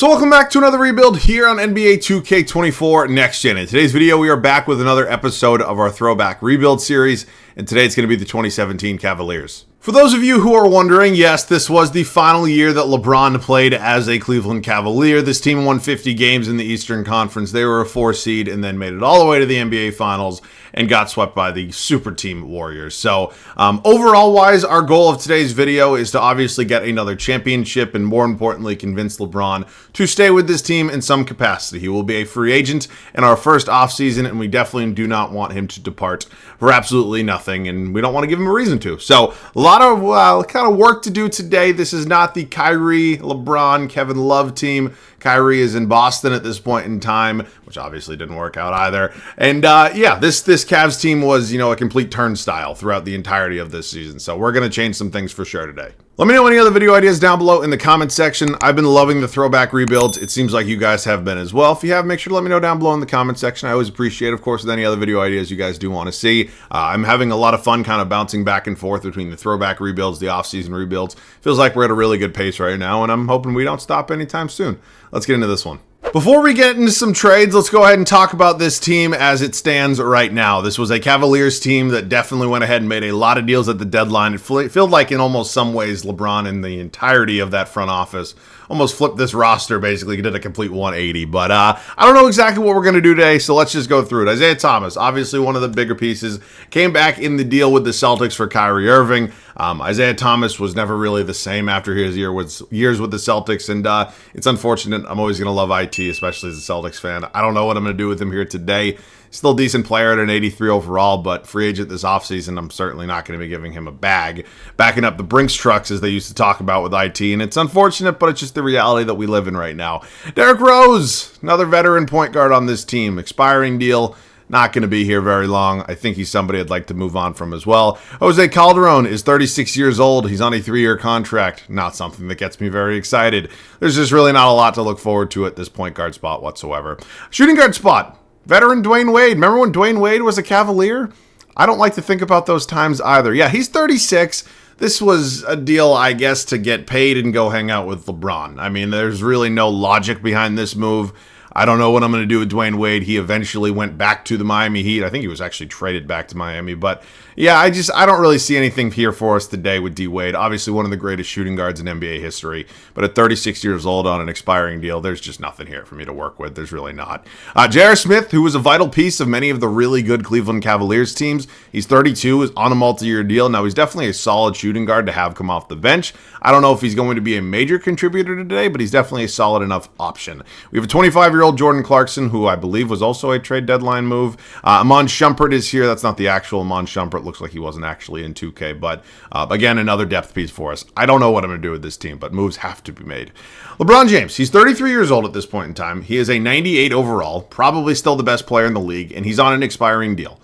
So welcome back to another rebuild here on NBA 2K24 Next Gen. In today's video, we are back with another episode of our throwback rebuild series, and today it's going to be the 2017 Cavaliers. For those of you who are wondering, yes, this was the final year that Lebron played as a Cleveland Cavalier. This team won 50 games in the Eastern Conference. They were a 4 seed and then made it all the way to the NBA Finals and got swept by the super team Warriors. So overall wise, our goal of today's video is to obviously get another championship and more importantly, convince LeBron to stay with this team in some capacity. He will be a free agent in our first offseason, and we definitely do not want him to depart for absolutely nothing, and we don't want to give him a reason to. So a lot of kind of work to do today. This is not the Kyrie, LeBron, Kevin Love team. Kyrie is in Boston at this point in time, which obviously didn't work out either. And yeah, this Cavs team was, a complete turnstile throughout the entirety of this season. So we're going to change some things for sure today. Let me know any other video ideas down below in the comment section. I've been loving the throwback rebuilds. It seems like you guys have been as well. If you have, make sure to let me know down below in the comment section. I always appreciate, of course, with any other video ideas you guys do want to see. I'm having a lot of fun kind of bouncing back and forth between the throwback rebuilds, the off-season rebuilds. Feels like we're at a really good pace right now, and I'm hoping we don't stop anytime soon. Let's get into this one. Before we get into some trades, let's go ahead and talk about this team as it stands right now. This was a Cavaliers team that definitely went ahead and made a lot of deals at the deadline. It felt like in almost some ways LeBron and the entirety of that front office almost flipped this roster, basically did a complete 180. But I don't know exactly what we're going to do today, so let's just go through it. Isaiah Thomas, obviously one of the bigger pieces, came back in the deal with the Celtics for Kyrie Irving. Isaiah Thomas was never really the same after his years with the Celtics, and it's unfortunate. I'm always going to love IT, especially as a Celtics fan. I don't know what I'm going to do with him here today. Still a decent player at an 83 overall, but free agent this offseason, I'm certainly not going to be giving him a bag. Backing up the Brinks trucks, as they used to talk about with IT, and it's unfortunate, but it's just the reality that we live in right now. Derrick Rose, another veteran point guard on this team. Expiring deal. Not going to be here very long. I think he's somebody I'd like to move on from as well. Jose Calderon is 36 years old. He's on a 3-year contract. Not something that gets me very excited. There's just really not a lot to look forward to at this point guard spot whatsoever. Shooting guard spot. Veteran Dwayne Wade. Remember when Dwayne Wade was a Cavalier? I don't like to think about those times either. Yeah, he's 36. This was a deal, I guess, to get paid and go hang out with LeBron. I mean, there's really no logic behind this move. I don't know what I'm going to do with Dwayne Wade. He eventually went back to the Miami Heat. I think he was actually traded back to Miami. But yeah, I don't really see anything here for us today with D Wade. Obviously one of the greatest shooting guards in NBA history. But at 36 years old on an expiring deal, there's just nothing here for me to work with. There's really not. J.R. Smith, who was a vital piece of many of the really good Cleveland Cavaliers teams. He's 32, is on a multi-year deal. Now, he's definitely a solid shooting guard to have come off the bench. I don't know if he's going to be a major contributor today, but he's definitely a solid enough option. We have a 25-year-old Jordan Clarkson, who I believe was also a trade deadline move. Iman Shumpert is here. That's not the actual Iman Shumpert. Looks like he wasn't actually in 2K, but again, another depth piece for us. I don't know what I'm going to do with this team, but moves have to be made. LeBron James, he's 33 years old at this point in time. He is a 98 overall, probably still the best player in the league, and he's on an expiring deal.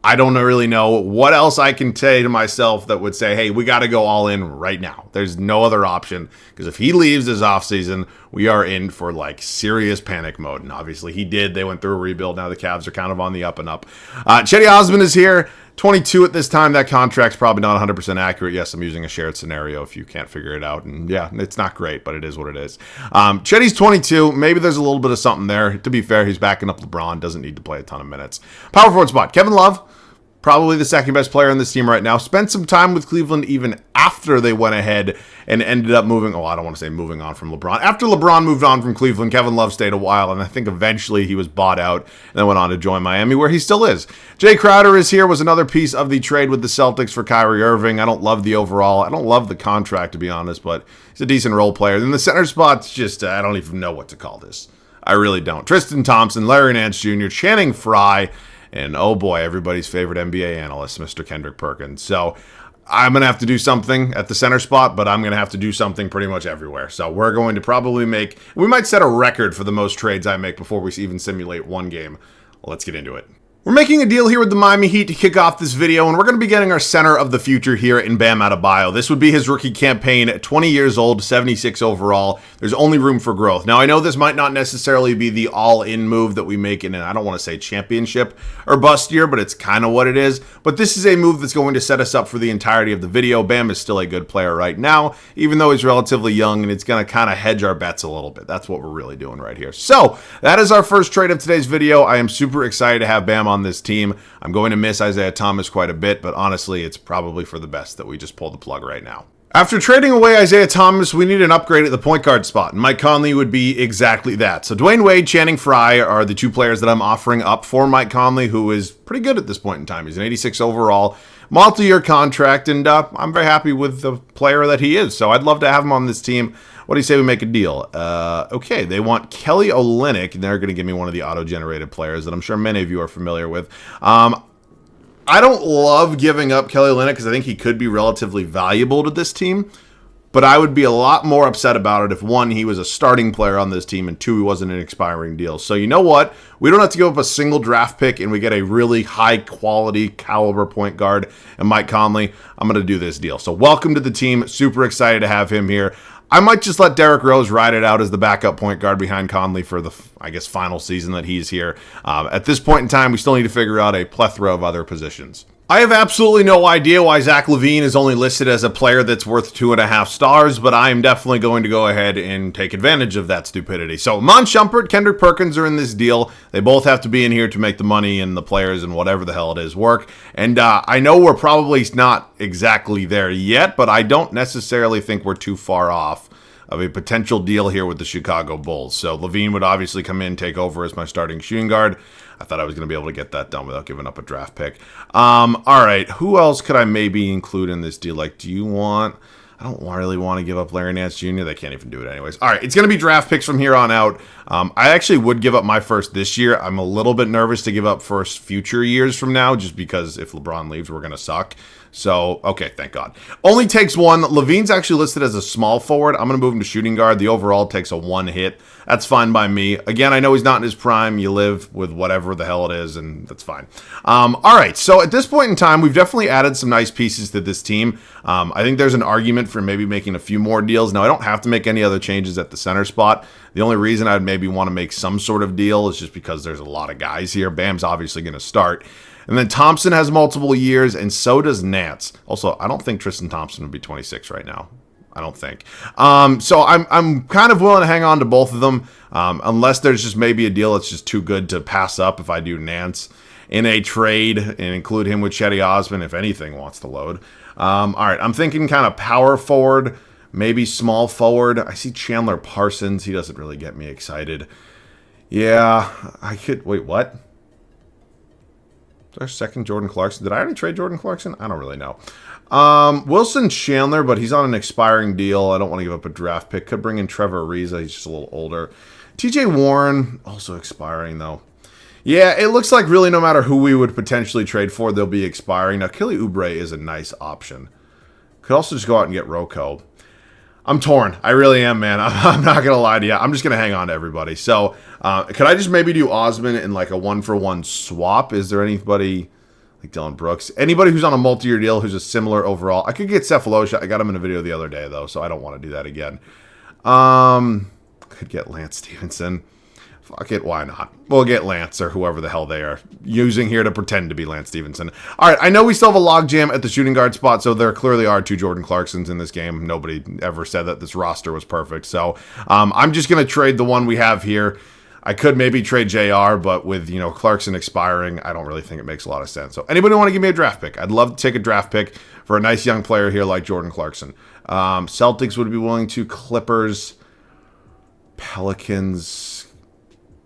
I don't really know what else I can say to myself that would say, hey, we got to go all in right now. There's no other option, because if he leaves this offseason, we are in for like serious panic mode. And obviously he did. They went through a rebuild. Now the Cavs are kind of on the up and up. Chetty Osman is here. 22 at this time. That contract's probably not 100% accurate. Yes, I'm using a shared scenario if you can't figure it out. And yeah, it's not great, but it is what it is. Chetty's 22. Maybe there's a little bit of something there. To be fair, he's backing up LeBron. Doesn't need to play a ton of minutes. Power forward spot. Kevin Love. Probably the second best player on this team right now. Spent some time with Cleveland even after they went ahead and ended up moving. Oh, I don't want to say moving on from LeBron. After LeBron moved on from Cleveland, Kevin Love stayed a while, and I think eventually he was bought out and then went on to join Miami, where he still is. Jay Crowder is here, was another piece of the trade with the Celtics for Kyrie Irving. I don't love the overall. I don't love the contract, to be honest, but he's a decent role player. Then the center spot's just, I don't even know what to call this. I really don't. Tristan Thompson, Larry Nance Jr., Channing Frye, and oh boy, everybody's favorite NBA analyst, Mr. Kendrick Perkins. So I'm going to have to do something at the center spot, but I'm going to have to do something pretty much everywhere. So we're going to probably we might set a record for the most trades I make before we even simulate one game. Let's get into it. We're making a deal here with the Miami Heat to kick off this video, and we're going to be getting our center of the future here in Bam Adebayo. This would be his rookie campaign, 20 years old, 76 overall. There's only room for growth. Now, I know this might not necessarily be the all-in move that we make in, I don't want to say championship or bust year, but it's kind of what it is. But this is a move that's going to set us up for the entirety of the video. Bam is still a good player right now, even though he's relatively young, and it's going to kind of hedge our bets a little bit. That's what we're really doing right here. So, that is our first trade of today's video. I am super excited to have Bam on this team. I'm going to miss Isaiah Thomas quite a bit, but honestly, it's probably for the best that we just pull the plug right now. After trading away Isaiah Thomas, we need an upgrade at the point guard spot, and Mike Conley would be exactly that. So Dwayne Wade, Channing Frye are the two players that I'm offering up for Mike Conley, who is pretty good at this point in time. He's an 86 overall, multi-year contract, and I'm very happy with the player that he is. So I'd love to have him on this team. What do you say we make a deal? Okay, they want Kelly Olynyk, and they're going to give me one of the auto-generated players that I'm sure many of you are familiar with. I don't love giving up Kelly Olynyk because I think he could be relatively valuable to this team, but I would be a lot more upset about it if, one, he was a starting player on this team, and two, he wasn't an expiring deal. So you know what? We don't have to give up a single draft pick, and we get a really high-quality caliber point guard and Mike Conley. I'm going to do this deal. So welcome to the team. Super excited to have him here. I might just let Derrick Rose ride it out as the backup point guard behind Conley for the, I guess, final season that he's here. At this point in time, we still need to figure out a plethora of other positions. I have absolutely no idea why Zach LaVine is only listed as a player that's worth 2.5 stars, but I am definitely going to go ahead and take advantage of that stupidity. So, Mon Shumpert, Kendrick Perkins are in this deal. They both have to be in here to make the money and the players and whatever the hell it is work. And I know we're probably not exactly there yet, but I don't necessarily think we're too far off of a potential deal here with the Chicago Bulls. So LaVine would obviously come in, take over as my starting shooting guard. I thought I was going to be able to get that done without giving up a draft pick. All right, who else could I maybe include in this deal? Like, do you want... I don't really want to give up Larry Nance Jr. They can't even do it anyways. All right, it's going to be draft picks from here on out. I actually would give up my first this year. I'm a little bit nervous to give up first future years from now, just because if LeBron leaves, we're going to suck. So, okay, thank God. Only takes one. LaVine's actually listed as a small forward. I'm going to move him to shooting guard. The overall takes a one hit. That's fine by me. Again, I know he's not in his prime. You live with whatever the hell it is, and that's fine. All right, so at this point in time, we've definitely added some nice pieces to this team. I think there's an argument for maybe making a few more deals. Now, I don't have to make any other changes at the center spot. The only reason I'd maybe want to make some sort of deal is just because there's a lot of guys here. Bam's obviously going to start. And then Thompson has multiple years, and so does Nance. Also, I don't think Tristan Thompson would be 26 right now. I don't think. So I'm kind of willing to hang on to both of them, unless there's just maybe a deal that's just too good to pass up if I do Nance in a trade and include him with Chetty Osman if anything wants to load. All right, I'm thinking kind of power forward, maybe small forward. I see Chandler Parsons. He doesn't really get me excited. Yeah, I could... Wait, what? Is our second Jordan Clarkson? Did I already trade Jordan Clarkson? I don't really know. Wilson Chandler, but he's on an expiring deal. I don't want to give up a draft pick. Could bring in Trevor Ariza. He's just a little older. TJ Warren, also expiring, though. Yeah, it looks like really no matter who we would potentially trade for, they'll be expiring. Now, Kelly Oubre is a nice option. Could also just go out and get Rocco. I'm torn. I really am, man. I'm not going to lie to you. I'm just going to hang on to everybody. So, could I just maybe do Osman in like a one-for-one swap? Is there anybody like Dylan Brooks? Anybody who's on a multi-year deal who's a similar overall? I could get Cephalosha. I got him in a video the other day, though, so I don't want to do that again. Could get Lance Stevenson. Fuck it, why not? We'll get Lance or whoever the hell they are using here to pretend to be Lance Stevenson. All right, I know we still have a logjam at the shooting guard spot, so there clearly are two Jordan Clarksons in this game. Nobody ever said that this roster was perfect, so I'm just going to trade the one we have here. I could maybe trade JR, but with, you know, Clarkson expiring, I don't really think it makes a lot of sense. So anybody want to give me a draft pick? I'd love to take a draft pick for a nice young player here like Jordan Clarkson. Celtics would be willing to. Clippers, Pelicans...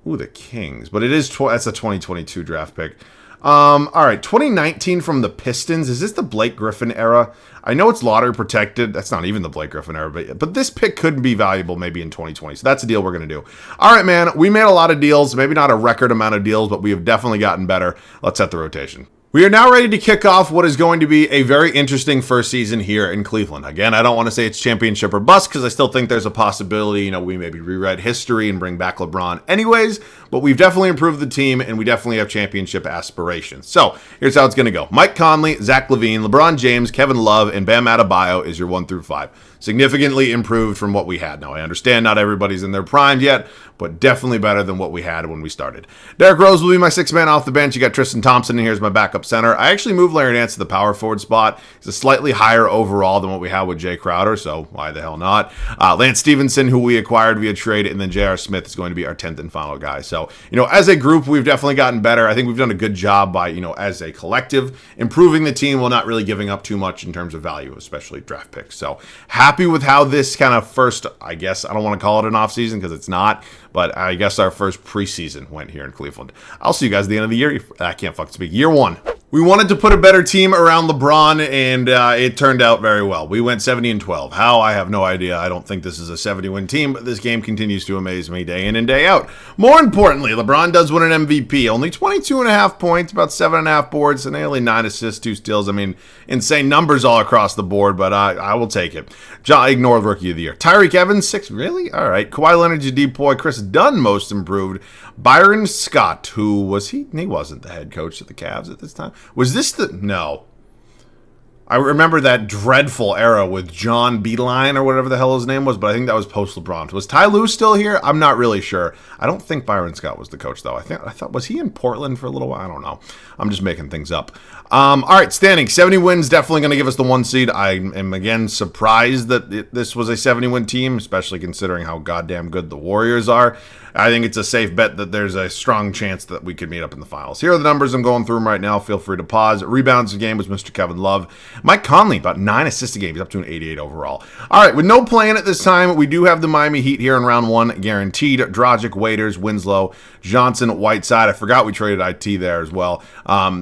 Ooh, the Kings. But it is that's a 2022 draft pick. All right, 2019 from the Pistons. Is this the Blake Griffin era? I know it's lottery protected. That's not even the Blake Griffin era, but this pick could be valuable maybe in 2020. So that's a deal we're going to do. All right, man. We made a lot of deals. Maybe not a record amount of deals, but we have definitely gotten better. Let's set the rotation. We are now ready to kick off what is going to be a very interesting first season here in Cleveland. Again, I don't want to say it's championship or bust because I still think there's a possibility, we maybe rewrite history and bring back LeBron anyways, but we've definitely improved the team and we definitely have championship aspirations. So here's how it's going to go. Mike Conley, Zach LaVine, LeBron James, Kevin Love, and Bam Adebayo is your 1 through 5. Significantly improved from what we had. Now, I understand not everybody's in their prime yet, but definitely better than what we had when we started. Derrick Rose will be my 6th man off the bench. You got Tristan Thompson, and here's my backup center. I actually moved Larry Nance to the power forward spot. He's a slightly higher overall than what we had with Jay Crowder, so why the hell not? Lance Stevenson, who we acquired via trade, and then J.R. Smith is going to be our 10th and final guy. So, as a group, we've definitely gotten better. I think we've done a good job by, as a collective, improving the team while not really giving up too much in terms of value, especially draft picks. So, happy with how this kind of first, I guess, I don't want to call it an offseason because it's not, but I guess our first preseason went here in Cleveland. I'll see you guys at the end of the year. I can't fucking speak. Year 1. We wanted to put a better team around LeBron, and it turned out very well. We went 70-12. How? I have no idea. I don't think this is a 70-win team, but this game continues to amaze me day in and day out. More importantly, LeBron does win an MVP. Only 22.5 points, about 7.5 boards, and nearly 9 assists, 2 steals. I mean, insane numbers all across the board, but I will take it. Ignore the Rookie of the Year. Tyreek Evans, 6. Really? All right. Kawhi Leonard, Depoy. Chris Dunn, most improved. Byron Scott, who was he? He wasn't the head coach of the Cavs at this time. Was this the... No. I remember that dreadful era with John Beeline or whatever the hell his name was, but I think that was post-LeBron. Was Ty Lue still here? I'm not really sure. I don't think Byron Scott was the coach, though. I thought, was he in Portland for a little while? I don't know. I'm just making things up. All right, standing. 70 wins, definitely going to give us the 1 seed. I am, again, surprised that this was a 70-win team, especially considering how goddamn good the Warriors are. I think it's a safe bet that there's a strong chance that we could meet up in the finals. Here are the numbers. I'm going through them right now. Feel free to pause. Rebounds a game was Mr. Kevin Love. Mike Conley, about 9 assists a game. He's up to an 88 overall. All right, with no plan at this time, we do have the Miami Heat here in round 1, guaranteed. Dragic, Waiters, Winslow, Johnson, Whiteside. I forgot we traded IT there as well.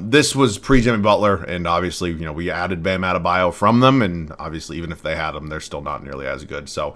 This was pre-Jimmy Butler, and obviously, we added Bam Adebayo from them, and obviously, even if they had them, they're still not nearly as good. So,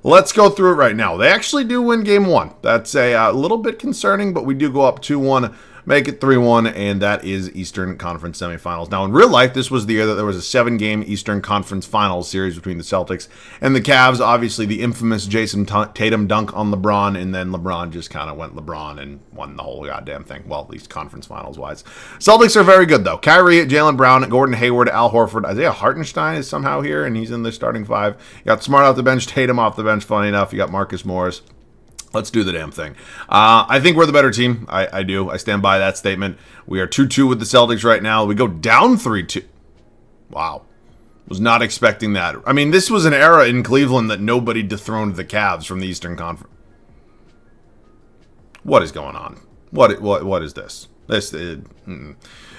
let's go through it right now. They actually do win game 1. That's a little bit concerning, but we do go up 2-1, make it 3-1, and that is Eastern Conference semifinals. Now, in real life, this was the year that there was a 7-game Eastern Conference Finals series between the Celtics and the Cavs. Obviously, the infamous Jason Tatum dunk on LeBron, and then LeBron just kind of went LeBron and won the whole goddamn thing. Well, at least conference finals-wise. Celtics are very good, though. Kyrie, Jaylen Brown, Gordon Hayward, Al Horford. Isaiah Hartenstein is somehow here, and he's in the starting 5. You got Smart off the bench, Tatum off the bench, funny enough. You got Marcus Morris. Let's do the damn thing. I think we're the better team. I do. I stand by that statement. We are 2-2 with the Celtics right now. We go down 3-2. Wow. Was not expecting that. I mean, this was an era in Cleveland that nobody dethroned the Cavs from the Eastern Conference. What is going on? What is this?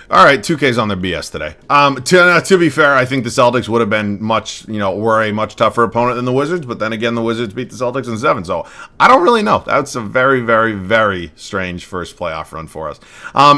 All right, 2K's on their BS today. To be fair, I think the Celtics would have been were a much tougher opponent than the Wizards, but then again, the Wizards beat the Celtics in 7, so I don't really know. That's a very, very, very strange first playoff run for us.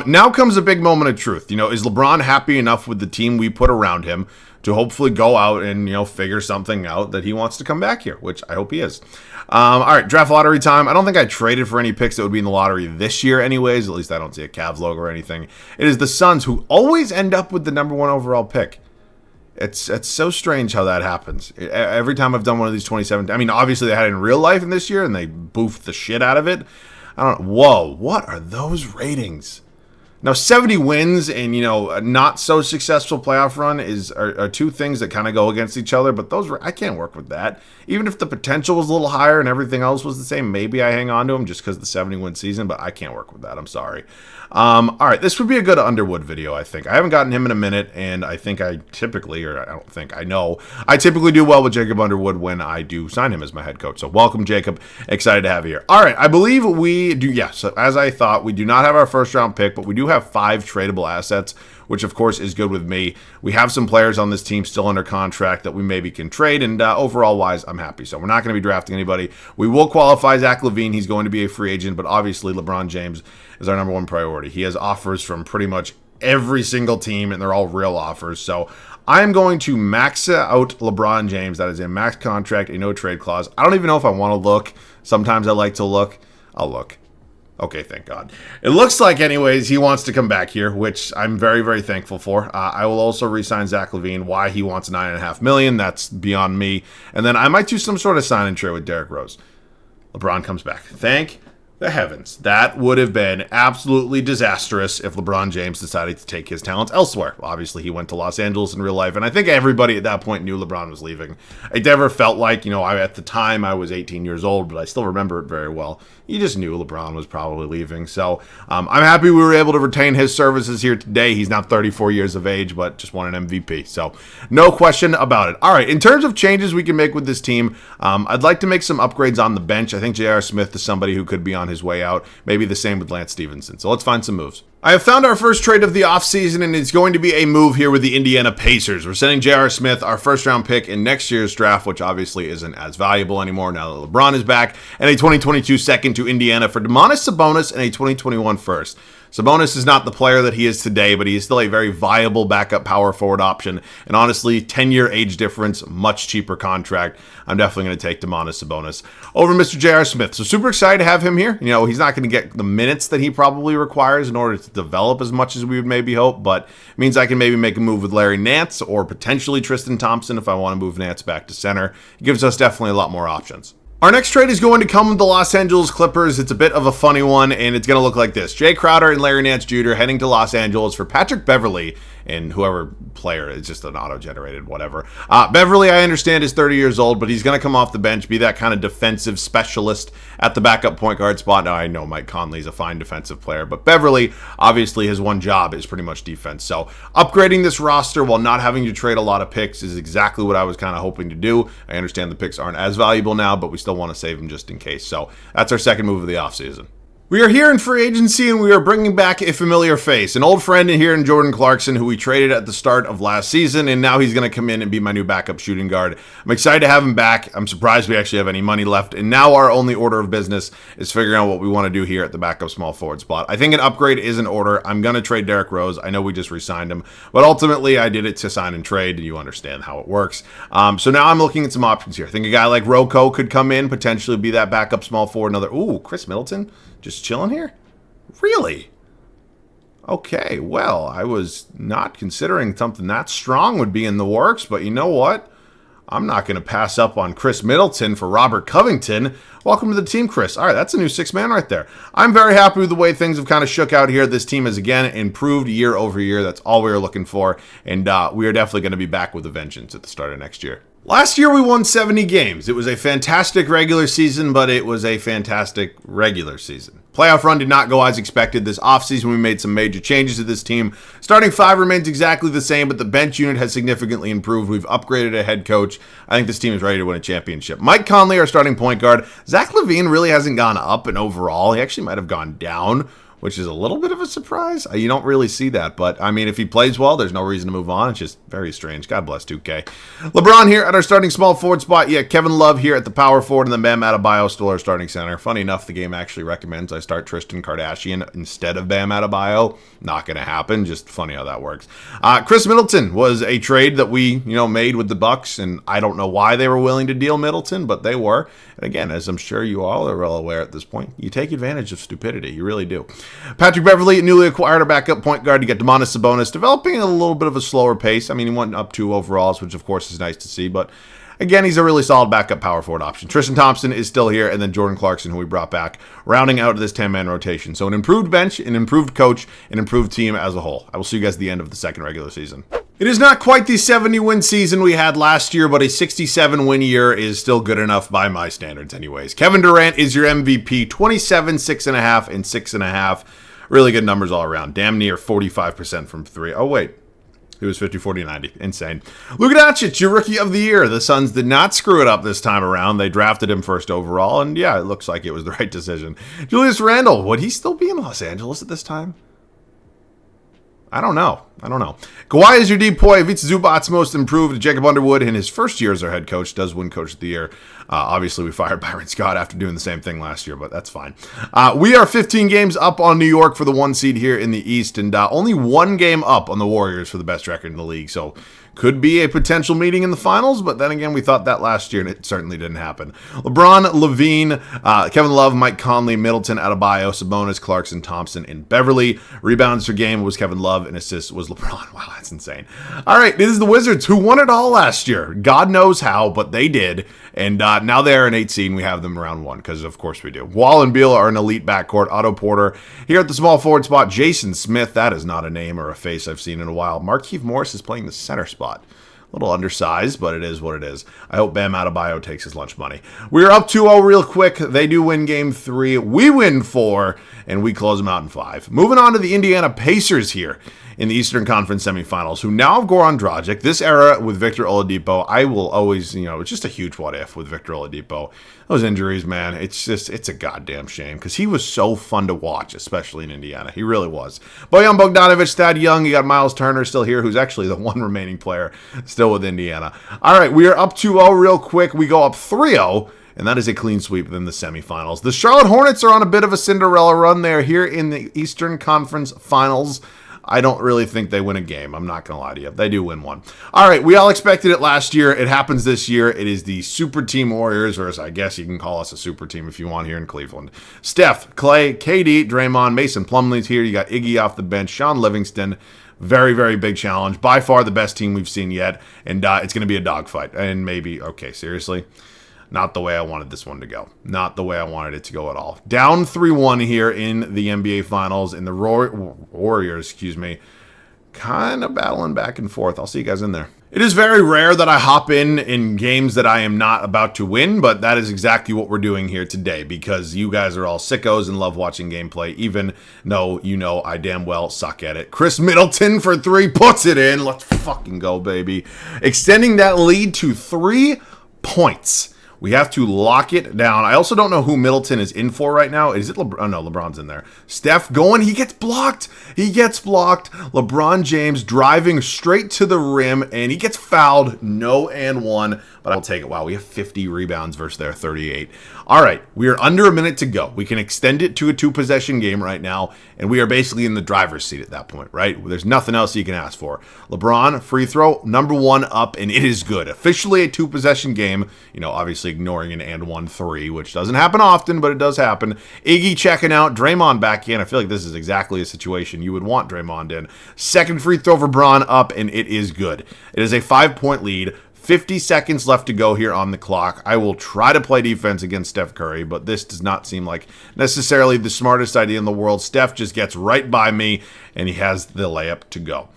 Now comes a big moment of truth. Is LeBron happy enough with the team we put around him to hopefully go out and, figure something out that he wants to come back here, which I hope he is. All right, draft lottery time. I don't think I traded for any picks that would be in the lottery this year anyways. At least I don't see a Cavs logo or anything. It is the Suns who always end up with the number 1 overall pick. It's so strange how that happens. Every time I've done one of these 27, I mean, obviously they had it in real life in this year, and they boofed the shit out of it. I don't know. Whoa, what are those ratings? Now, 70 wins and, a not so successful playoff run are 2 things that kind of go against each other, but I can't work with that. Even if the potential was a little higher and everything else was the same, maybe I hang on to them just because of the 70-win season, but I can't work with that. I'm sorry. All right, this would be a good Underwood video, I think. I haven't gotten him in a minute, and I think I typically do well with Jacob Underwood when I do sign him as my head coach. So welcome, Jacob. Excited to have you here. All right, I believe we do, yes, so as I thought, we do not have our first-round pick, but we do have 5 tradable assets, which of course is good with me. We have some players on this team still under contract that we maybe can trade, and overall-wise, I'm happy. So we're not going to be drafting anybody. We will qualify Zach LaVine. He's going to be a free agent, but obviously LeBron James is our number 1 priority. He has offers from pretty much every single team, and they're all real offers. So I'm going to max out LeBron James. That is a max contract, a no-trade clause. I don't even know if I want to look. Sometimes I like to look. I'll look. Okay, thank God. It looks like, anyways, he wants to come back here, which I'm very, very thankful for. I will also re-sign Zach LaVine. Why he wants $9.5 million, that's beyond me. And then I might do some sort of sign and trade with Derrick Rose. LeBron comes back. Thank the heavens. That would have been absolutely disastrous if LeBron James decided to take his talents elsewhere. Obviously, he went to Los Angeles in real life, and I think everybody at that point knew LeBron was leaving. It never felt like, at the time I was 18 years old, but I still remember it very well. You just knew LeBron was probably leaving. So I'm happy we were able to retain his services here today. He's now 34 years of age, but just won an MVP. So no question about it. All right, in terms of changes we can make with this team, I'd like to make some upgrades on the bench. I think J.R. Smith is somebody who could be on his way out. Maybe the same with Lance Stevenson. So let's find some moves. I have found our first trade of the offseason, and it's going to be a move here with the Indiana Pacers. We're sending J.R. Smith, our first-round pick in next year's draft, which obviously isn't as valuable anymore now that LeBron is back, and a 2022 second to Indiana for Domantas Sabonis and a 2021 first. Sabonis is not the player that he is today, but he is still a very viable backup power forward option. And honestly, 10-year age difference, much cheaper contract. I'm definitely going to take Domantas Sabonis over Mr. J.R. Smith. So super excited to have him here. He's not going to get the minutes that he probably requires in order to develop as much as we would maybe hope, but it means I can maybe make a move with Larry Nance or potentially Tristan Thompson if I want to move Nance back to center. It gives us definitely a lot more options. Our next trade is going to come with the Los Angeles Clippers. It's a bit of a funny one, and it's going to look like this. Jay Crowder and Larry Nance Jr. heading to Los Angeles for Patrick Beverley and whoever player. It's just an auto-generated whatever. Beverley, I understand, is 30 years old, but he's going to come off the bench, be that kind of defensive specialist at the backup point guard spot. Now, I know Mike Conley's a fine defensive player, but Beverley, obviously, his one job is pretty much defense. So upgrading this roster while not having to trade a lot of picks is exactly what I was kind of hoping to do. I understand the picks aren't as valuable now, but we still want to save them just in case. So that's our second move of the offseason. We are here in free agency, and we are bringing back a familiar face, an old friend here in Jordan Clarkson, who we traded at the start of last season, and now he's going to come in and be my new backup shooting guard. I'm excited to have him back. I'm surprised we actually have any money left, and now our only order of business is figuring out what we want to do here at the backup small forward spot. I think an upgrade is in order. I'm going to trade Derrick Rose. I know we just re-signed him, but ultimately I did it to sign and trade, and you understand how it works. So now I'm looking at some options here. I think a guy like Rocco could come in, potentially be that backup small forward. Chris Middleton? Just chilling here? Really? Okay, well, I was not considering something that strong would be in the works, but you know what? I'm not going to pass up on Chris Middleton for Robert Covington. Welcome to the team, Chris. All right, that's a new six man right there. I'm very happy with the way things have kind of shook out here. This team has, again, improved year over year. That's all we were looking for, and we are definitely going to be back with a vengeance at the start of next year. Last year, we won 70 games. It was a fantastic regular season, but it was a fantastic regular season. Playoff run did not go as expected. This offseason, we made some major changes to this team. Starting five remains exactly the same, but the bench unit has significantly improved. We've upgraded a head coach. I think this team is ready to win a championship. Mike Conley, our starting point guard. Zach LaVine really hasn't gone up in overall. He actually might have gone down, which is a little bit of a surprise. You don't really see that, but I mean, if he plays well, there's no reason to move on. It's just very strange. God bless 2K. LeBron here at our starting small forward spot. Yeah, Kevin Love here at the power forward, and then Bam Adebayo still our starting center. Funny enough, the game actually recommends I start Tristan Kardashian instead of Bam Adebayo. Not going to happen. Just funny how that works. Chris Middleton was a trade that we, made with the Bucks, and I don't know why they were willing to deal Middleton, but they were. And again, as I'm sure you all are well aware at this point, you take advantage of stupidity. You really do. Patrick Beverley, newly acquired a backup point guard to get Domantas Sabonis, developing at a little bit of a slower pace. I mean, he went up 2 overalls, which of course is nice to see, but again, he's a really solid backup power forward option. Tristan Thompson is still here, and then Jordan Clarkson, who we brought back, rounding out this 10-man rotation. So an improved bench, an improved coach, an improved team as a whole. I will see you guys at the end of the second regular season. It is not quite the 70-win season we had last year, but a 67-win year is still good enough by my standards anyways. Kevin Durant is your MVP, 27, 6.5, and 6.5. Really good numbers all around. Damn near 45% from three. Oh, wait. He was 50, 40, 90. Insane. Luka Doncic, your rookie of the year. The Suns did not screw it up this time around. They drafted him first overall, and yeah, it looks like it was the right decision. Julius Randle, would he still be in Los Angeles at this time? I don't know. Kawhi is your deep boy. Ivica Zubac's most improved. Jacob Underwood, in his first year as our head coach, does win Coach of the Year. Obviously, we fired Byron Scott after doing the same thing last year, but that's fine. We are 15 games up on New York for the 1 seed here in the East, and only 1 game up on the Warriors for the best record in the league. So Could be a potential meeting in the finals, but then again, we thought that last year, and it certainly didn't happen. LeBron, Levine, Kevin Love, Mike Conley, Middleton, Adebayo, Sabonis, Clarkson, Thompson, and Beverly. Rebounds per game was Kevin Love, and assists was LeBron. Wow, that's insane. All right, this is the Wizards, who won it all last year. God knows how, but they did. And now they're an 8 seed, and we have them in round 1, because of course we do. Wall and Beal are an elite backcourt. Otto Porter here at the small forward spot. Jason Smith, that is not a name or a face I've seen in a while. Markieff Morris is playing the center spot. A little undersized, but it is what it is. I hope Bam Adebayo takes his lunch money. We're up 2-0 real quick. They do win game 3. We win 4, and we close them out in 5. Moving on to the Indiana Pacers here in the Eastern Conference semifinals, who now have Goran Dragic. This era with Victor Oladipo, I will always, it's just a huge what if with Victor Oladipo. Those injuries, man, it's a goddamn shame, because he was so fun to watch, especially in Indiana. He really was. Bojan Bogdanovic, Thad Young, you got Miles Turner still here, who's actually the one remaining player still with Indiana. All right, we are up 2-0 real quick. We go up 3-0. And that is a clean sweep in the semifinals. The Charlotte Hornets are on a bit of a Cinderella run there here in the Eastern Conference Finals. I don't really think they win a game. I'm not going to lie to you. They do win one. All right, we all expected it last year. It happens this year. It is the Super Team Warriors, or as I guess you can call us a super team if you want here in Cleveland. Steph, Clay, KD, Draymond, Mason Plumlee's here. You got Iggy off the bench, Sean Livingston. Very, very big challenge. By far the best team we've seen yet. And it's going to be a dogfight. And maybe, okay, seriously? Not the way I wanted this one to go. Not the way I wanted it to go at all. Down 3-1 here in the NBA Finals, and the Warriors, kind of battling back and forth. I'll see you guys in there. It is very rare that I hop in games that I am not about to win, but that is exactly what we're doing here today, because you guys are all sickos and love watching gameplay, even though you know I damn well suck at it. Chris Middleton for 3 puts it in. Let's fucking go, baby. Extending that lead to 3 points. We have to lock it down. I also don't know who Middleton is in for right now. Is it LeBron? Oh, no, LeBron's in there. Steph going. He gets blocked. LeBron James driving straight to the rim, and he gets fouled. No and one, but I'll take it. Wow, we have 50 rebounds versus their 38. All right, we are under a minute to go. We can extend it to a 2-possession game right now, and we are basically in the driver's seat at that point, right? There's nothing else you can ask for. LeBron, free throw, number 1 up, and it is good. Officially a 2-possession game, obviously ignoring an and 1-3, which doesn't happen often, but it does happen. Iggy checking out, Draymond back in. I feel like this is exactly a situation you would want Draymond in. Second free throw for Bron up, and it is good. It is a 5-point lead. 50 seconds left to go here on the clock. I will try to play defense against Steph Curry, but this does not seem like necessarily the smartest idea in the world. Steph just gets right by me, and he has the layup to go.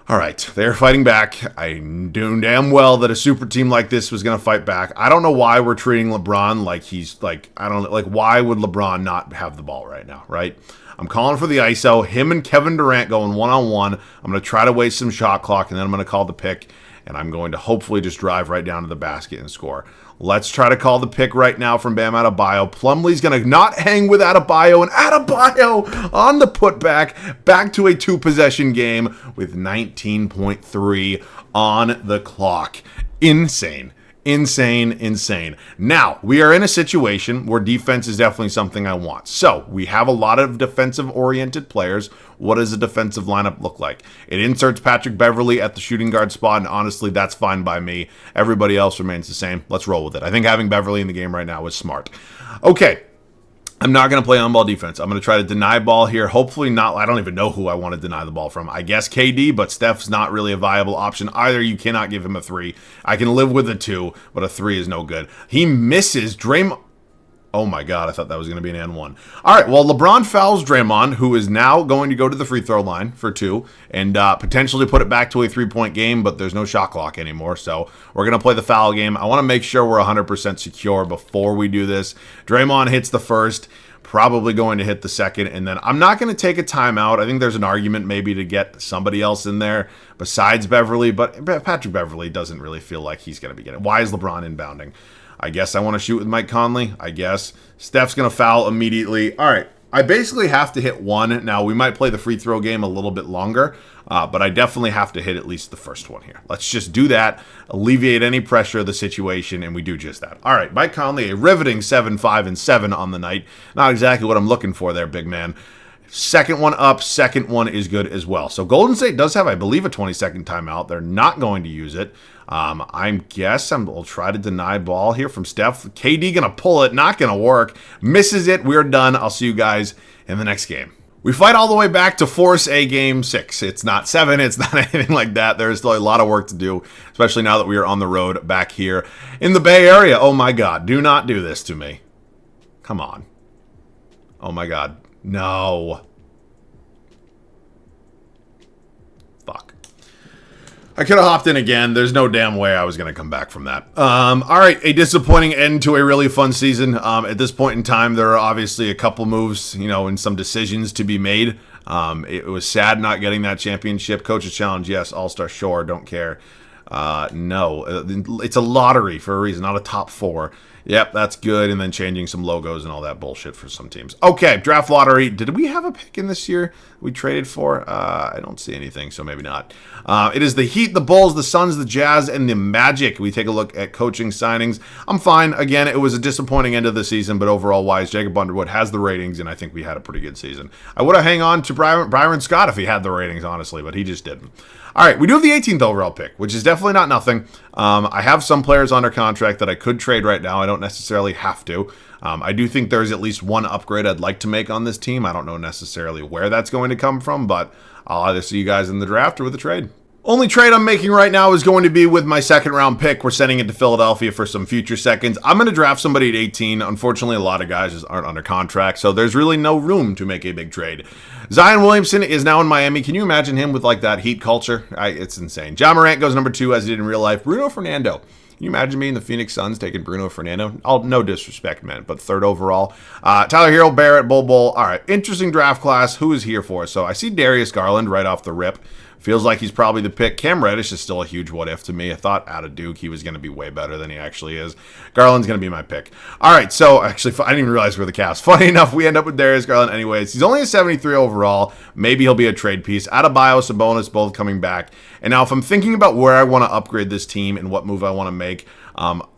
All right, they're fighting back. I knew damn well that a super team like this was going to fight back. I don't know why we're treating LeBron like he's why would LeBron not have the ball right now, right? I'm calling for the ISO. Him and Kevin Durant going one-on-one. I'm going to try to waste some shot clock, and then I'm going to call the pick, and I'm going to hopefully just drive right down to the basket and score. Let's try to call the pick right now from Bam Adebayo. Plumlee's going to not hang with Adebayo, and Adebayo on the putback, back to a 2-possession game with 19.3 on the clock. Insane. Now, we are in a situation where defense is definitely something I want. So, we have a lot of defensive-oriented players. What does a defensive lineup look like? It inserts Patrick Beverly at the shooting guard spot, and honestly, that's fine by me. Everybody else remains the same. Let's roll with it. I think having Beverly in the game right now is smart. Okay. I'm not going to play on-ball defense. I'm going to try to deny ball here. Hopefully not. I don't even know who I want to deny the ball from. I guess KD, but Steph's not really a viable option either. You cannot give him a 3. I can live with a 2, but a 3 is no good. He misses Draymond. Oh my God, I thought that was going to be an and 1. All right, well, LeBron fouls Draymond, who is now going to go to the free throw line for 2 and potentially put it back to a 3-point game, but there's no shot clock anymore, so we're going to play the foul game. I want to make sure we're 100% secure before we do this. Draymond hits the first, probably going to hit the second, and then I'm not going to take a timeout. I think there's an argument maybe to get somebody else in there besides Beverly, but Patrick Beverly doesn't really feel like he's going to be getting it. Why is LeBron inbounding? I guess I want to shoot with Mike Conley. I guess. Steph's going to foul immediately. All right. I basically have to hit 1. Now, we might play the free throw game a little bit longer, but I definitely have to hit at least the first one here. Let's just do that, alleviate any pressure of the situation, and we do just that. All right. Mike Conley, a riveting 7, 5, and 7 on the night. Not exactly what I'm looking for there, big man. Second one up, second one is good as well. So Golden State does have, I believe, a 20-second timeout. They're not going to use it. We'll try to deny ball here from Steph. KD going to pull it, not going to work. Misses it. We're done. I'll see you guys in the next game. We fight all the way back to force a game 6. It's not 7. It's not anything like that. There's still a lot of work to do, especially now that we are on the road back here in the Bay Area. Oh my God. Do not do this to me. Come on. Oh my God. No. Fuck. I could have hopped in again. There's no damn way I was going to come back from that. All right, a disappointing end to a really fun season. At this point in time, there are obviously a couple moves, and some decisions to be made. It was sad not getting that championship. Coach's Challenge, yes. All-Star, sure. Don't care. No. It's a lottery for a reason, not a top 4. Yep, that's good. And then changing some logos and all that bullshit for some teams. Okay, draft lottery. Did we have a pick in this year we traded for? I don't see anything, so maybe not. It is the Heat, the Bulls, the Suns, the Jazz, and the Magic. We take a look at coaching signings. I'm fine. Again, it was a disappointing end of the season, but overall wise, Jacob Underwood has the ratings, and I think we had a pretty good season. I would have hung on to Byron Scott if he had the ratings, honestly, but he just didn't. All right, we do have the 18th overall pick, which is definitely not nothing. I have some players under contract that I could trade right now. I don't necessarily have to. I do think there's at least one upgrade I'd like to make on this team. I don't know necessarily where that's going to come from, but I'll either see you guys in the draft or with the trade. Only trade I'm making right now is going to be with my second round pick. We're sending it to Philadelphia for some future seconds. I'm going to draft somebody at 18. Unfortunately, a lot of guys just aren't under contract, so there's really no room to make a big trade. Zion Williamson is now in Miami. Can you imagine him with like that Heat culture? It's insane. Ja Morant goes number 2 as he did in real life. Bruno Fernando. Can you imagine me and the Phoenix Suns taking Bruno Fernando? No disrespect, man, but 3rd overall. Tyler Hero, Barrett, Bol. All right, interesting draft class. Who is here for us? So I see Darius Garland right off the rip. Feels like he's probably the pick. Cam Reddish is still a huge what-if to me. I thought out of Duke he was going to be way better than he actually is. Garland's going to be my pick. All right, so actually, I didn't even realize we were the Cavs. Funny enough, we end up with Darius Garland anyways. He's only a 73 overall. Maybe he'll be a trade piece. Adebayo, Sabonis, both coming back. And now if I'm thinking about where I want to upgrade this team and what move I want to make,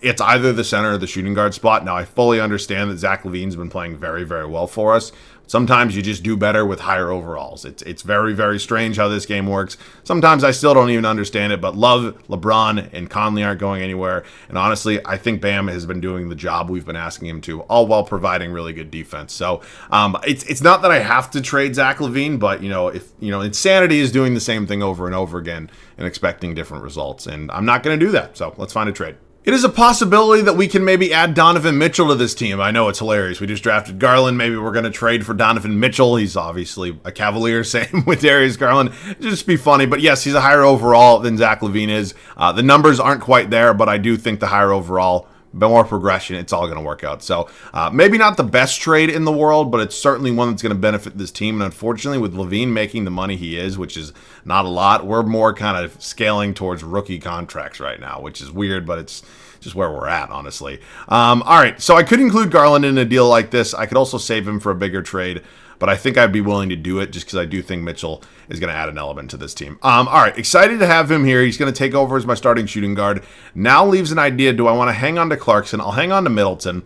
it's either the center or the shooting guard spot. Now, I fully understand that Zach LaVine's been playing very, very well for us. Sometimes you just do better with higher overalls. It's very, very strange how this game works. Sometimes I still don't even understand it, but Love, LeBron, and Conley aren't going anywhere. And honestly, I think Bam has been doing the job we've been asking him to, all while providing really good defense. So it's not that I have to trade Zach LaVine, but if insanity is doing the same thing over and over again and expecting different results, and I'm not going to do that. So let's find a trade. It is a possibility that we can maybe add Donovan Mitchell to this team. I know it's hilarious. We just drafted Garland. Maybe we're going to trade for Donovan Mitchell. He's obviously a Cavalier. Same with Darius Garland. It'd just be funny. But yes, he's a higher overall than Zach LaVine is. The numbers aren't quite there, but I do think the higher overall, more progression, it's all going to work out. So maybe not the best trade in the world, but it's certainly one that's going to benefit this team. And unfortunately, with LaVine making the money he is, which is not a lot, we're more kind of scaling towards rookie contracts right now, which is weird, but it's just where we're at, honestly. All right, so I could include Garland in a deal like this. I could also save him for a bigger trade, but I think I'd be willing to do it just because I do think Mitchell is going to add an element to this team. All right, excited to have him here. He's going to take over as my starting shooting guard. Now leaves an idea. Do I want to hang on to Clarkson? I'll hang on to Middleton.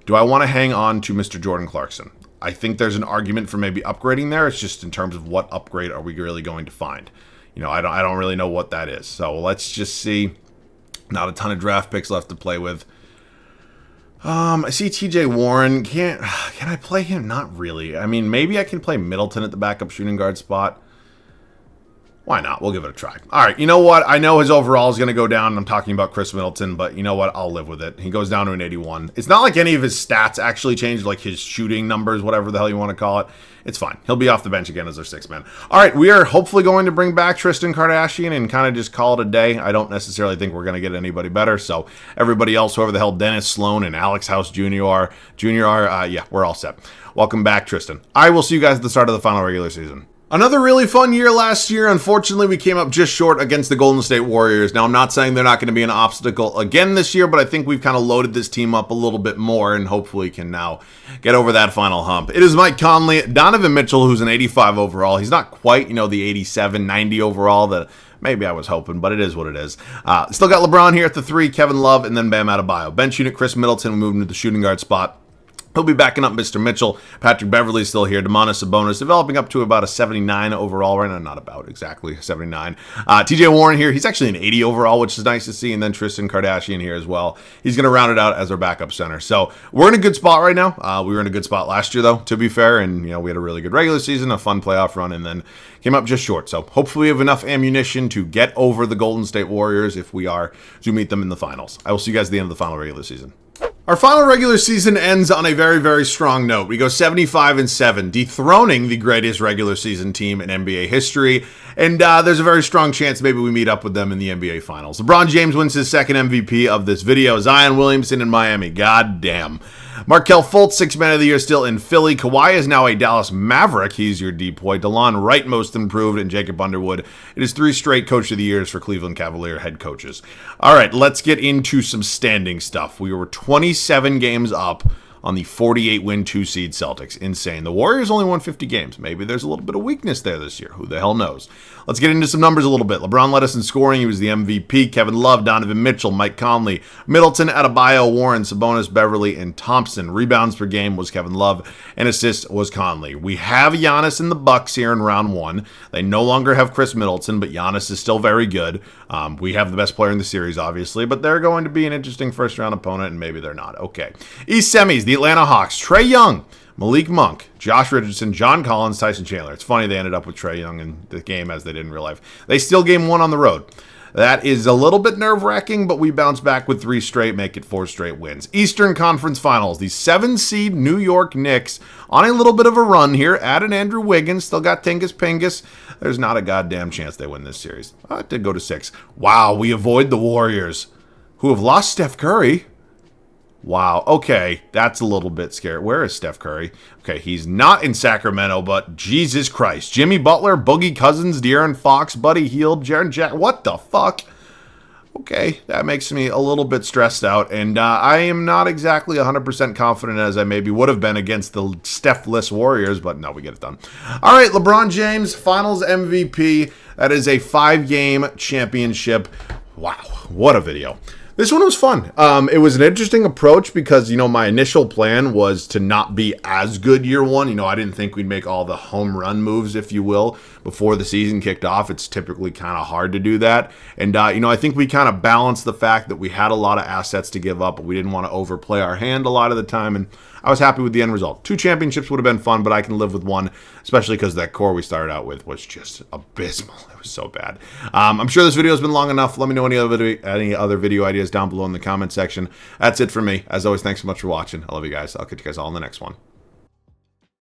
Do I want to hang on to Mr. Jordan Clarkson? I think there's an argument for maybe upgrading there. It's just in terms of what upgrade are we really going to find. I don't really know what that is. So let's just see. Not a ton of draft picks left to play with. I see TJ Warren. Can I play him? Not really. I mean, maybe I can play Middleton at the backup shooting guard spot. Why not? We'll give it a try. All right, you know what? I know his overall is going to go down. I'm talking about Chris Middleton, but you know what? I'll live with it. He goes down to an 81. It's not like any of his stats actually changed, like his shooting numbers, whatever the hell you want to call it. It's fine. He'll be off the bench again as our 6th man. All right, we are hopefully going to bring back Tristan Kardashian and kind of just call it a day. I don't necessarily think we're going to get anybody better. So everybody else, whoever the hell Dennis Sloan and Alex House Jr. are, yeah, we're all set. Welcome back, Tristan. I will see you guys at the start of the final regular season. Another really fun year last year. Unfortunately, we came up just short against the Golden State Warriors. Now, I'm not saying they're not going to be an obstacle again this year, but I think we've kind of loaded this team up a little bit more and hopefully can now get over that final hump. It is Mike Conley, Donovan Mitchell, who's an 85 overall. He's not quite, the 87, 90 overall that maybe I was hoping, but it is what it is. Still got LeBron here at the 3, Kevin Love, and then Bam Adebayo. Bench unit, Chris Middleton, moving to the shooting guard spot. He'll be backing up Mr. Mitchell. Patrick Beverley's still here. Domantas Sabonis developing up to about a 79 overall right now. Not about, exactly 79. TJ Warren here. He's actually an 80 overall, which is nice to see. And then Tristan Kardashian here as well. He's going to round it out as our backup center. So we're in a good spot right now. We were in a good spot last year, though, to be fair. And, we had a really good regular season, a fun playoff run, and then came up just short. So hopefully we have enough ammunition to get over the Golden State Warriors if we are to meet them in the finals. I will see you guys at the end of the final regular season. Our final regular season ends on a very, very strong note. We go 75-7, dethroning the greatest regular season team in NBA history. And there's a very strong chance maybe we meet up with them in the NBA Finals. LeBron James wins his second MVP of this video. Zion Williamson in Miami. God damn. Markelle Fultz, 6th Man of the Year, still in Philly. Kawhi is now a Dallas Maverick. He's your depoy. DeLon Wright, most improved, and Jacob Underwood. It is 3 straight Coach of the Years for Cleveland Cavalier head coaches. All right, let's get into some standing stuff. We were 27 games up on the 48-win 2-seed Celtics. Insane. The Warriors only won 50 games. Maybe there's a little bit of weakness there this year. Who the hell knows? Let's get into some numbers a little bit. LeBron led us in scoring. He was the MVP. Kevin Love, Donovan Mitchell, Mike Conley, Middleton, Adebayo, Warren, Sabonis, Beverley, and Thompson. Rebounds per game was Kevin Love, and assists was Conley. We have Giannis in the Bucks here in round 1. They no longer have Chris Middleton, but Giannis is still very good. We have the best player in the series, obviously, but they're going to be an interesting first-round opponent, and maybe they're not. Okay. East semis, the Atlanta Hawks, Trae Young, Malik Monk, Josh Richardson, John Collins, Tyson Chandler. It's funny they ended up with Trae Young in the game as they did in real life. They steal game 1 on the road. That is a little bit nerve-wracking, but we bounce back with 3 straight, make it 4 straight wins. Eastern Conference Finals, the 7-seed New York Knicks on a little bit of a run here. Added Andrew Wiggins, still got Tingus Pingus. There's not a goddamn chance they win this series. It did go to 6. Wow, we avoid the Warriors, who have lost Steph Curry. Wow, okay, that's a little bit scary. Where is Steph Curry? Okay, he's not in Sacramento, but Jesus Christ. Jimmy Butler, Boogie Cousins, De'Aaron Fox, Buddy Hield, Jaren Jack. What the fuck? Okay, that makes me a little bit stressed out, and I am not exactly 100% confident as I maybe would have been against the Steph-less Warriors, but no, we get it done. All right, LeBron James, Finals MVP. That is a 5-game championship. Wow, what a video. This one was fun. It was an interesting approach because, my initial plan was to not be as good year 1. I didn't think we'd make all the home run moves, if you will, before the season kicked off. It's typically kind of hard to do that. And, I think we kind of balanced the fact that we had a lot of assets to give up, but we didn't want to overplay our hand a lot of the time. And I was happy with the end result. 2 championships would have been fun, but I can live with 1, especially because that core we started out with was just abysmal. It was so bad. I'm sure this video has been long enough. Let me know any other video ideas down below in the comment section. That's it for me. As always, thanks so much for watching. I love you guys. I'll catch you guys all in the next one.